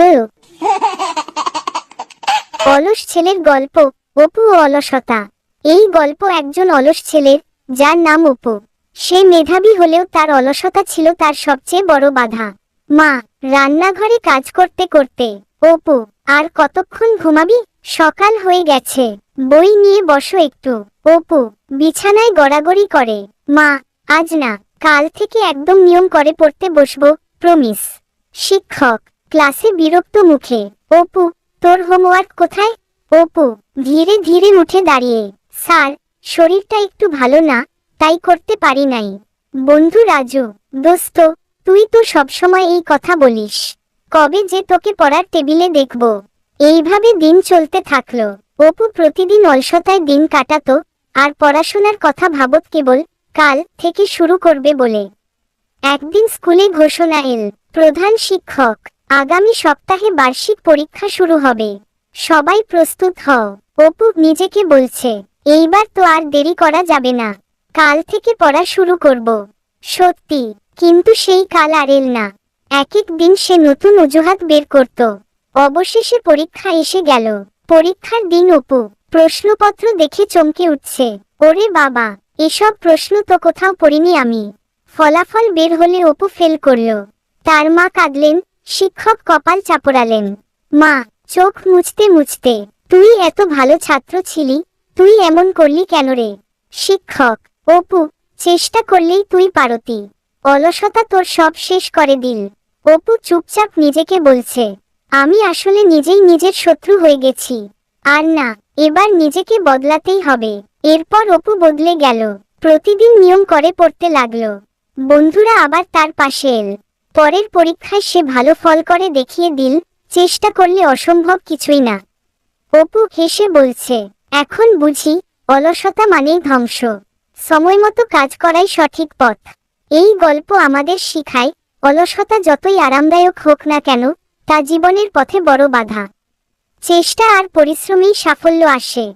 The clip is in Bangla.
বউ। অলস ছেলের গল্প, অপু ও অলসতা। এই গল্প একজন অলস ছেলের, যার নাম অপু। সে মেধাবী হলেও তার অলসতা ছিল তার সবচেয়ে বড় বাধা। মা, রান্নাঘরে কাজ করতে করতে, অপু, আর কতক্ষণ ঘুমাবি? সকাল হয়ে গেছে, বই নিয়ে বসো একটু। অপু বিছানায় গড়াগড়ি করে। মা, আজ না, কাল থেকে একদম নিয়ম করে পড়তে বসবো, প্রমিস। শিক্ষক ক্লাসে বিরক্ত মুখে। অপু, তোর হোমওয়ার্ক কোথায়? অপু ধীরে ধীরে উঠে দাঁড়িয়ে। স্যার, শরীরটা একটু ভালো না, তাই করতে পারি নাই। বন্ধু রাজু, দোস্ত, তুই তো সবসময় এই কথা বলিস, কবে যে তোকে পড়ার টেবিলে দেখব। এইভাবে দিন চলতে থাকলো। অপু প্রতিদিন অলসতায় দিন কাটাতো, আর পড়াশোনার কথা ভাবত কেবল কাল থেকে শুরু করবে বলে। একদিন স্কুলে ঘোষণা এল, প্রধান শিক্ষক, আগামী সপ্তাহে বার্ষিক পরীক্ষা শুরু হবে, সবাই প্রস্তুত হও। অপু নিজেকে বলছে, এইবার তো আর দেরি করা যাবে না, কাল থেকে পড়া শুরু করব। সত্যি, কিন্তু সেই কাল আর এল না। এক এক দিন সে নতুন অজুহাত বের করত। অবশেষে পরীক্ষা এসে গেল। পরীক্ষার দিন অপু প্রশ্নপত্র দেখে চমকে উঠছে। ওরে বাবা, এসব প্রশ্ন তো কোথাও পড়িনি আমি। ফলাফল বের হলে অপু ফেল করল। তার মা কাঁদলেন, শিক্ষক কপাল চাপড়ালেন। মা চোখ মুছতে মুছতে, তুই এত ভালো ছাত্র ছিলি, তুই এমন করলি কেন রে? শিক্ষক, অপু, চেষ্টা করলেই তুই পারতি, অলসতা তোর সব শেষ করে দিল। অপু চুপচাপ নিজেকে বলছে, আমি আসলে নিজেই নিজের শত্রু হয়ে গেছি। আর না, এবার নিজেকে বদলাতেই হবে। এরপর অপু বদলে গেল, প্রতিদিন নিয়ম করে পড়তে লাগলো। বন্ধুরা আবার তার পাশে এল। পরের পরীক্ষায় সে ভালো ফল করে দেখিয়ে দিল, চেষ্টা করলে অসম্ভব কিছুই না। অপু হেসে বলছে, এখন বুঝি অলসতা মানেই ধ্বংস, সময়মতো কাজ করাই সঠিক পথ। এই গল্প আমাদের শিখায়, অলসতা যতই আরামদায়ক হোক না কেন, তা জীবনের পথে বড় বাধা। চেষ্টা আর পরিশ্রমেই সাফল্য আসে।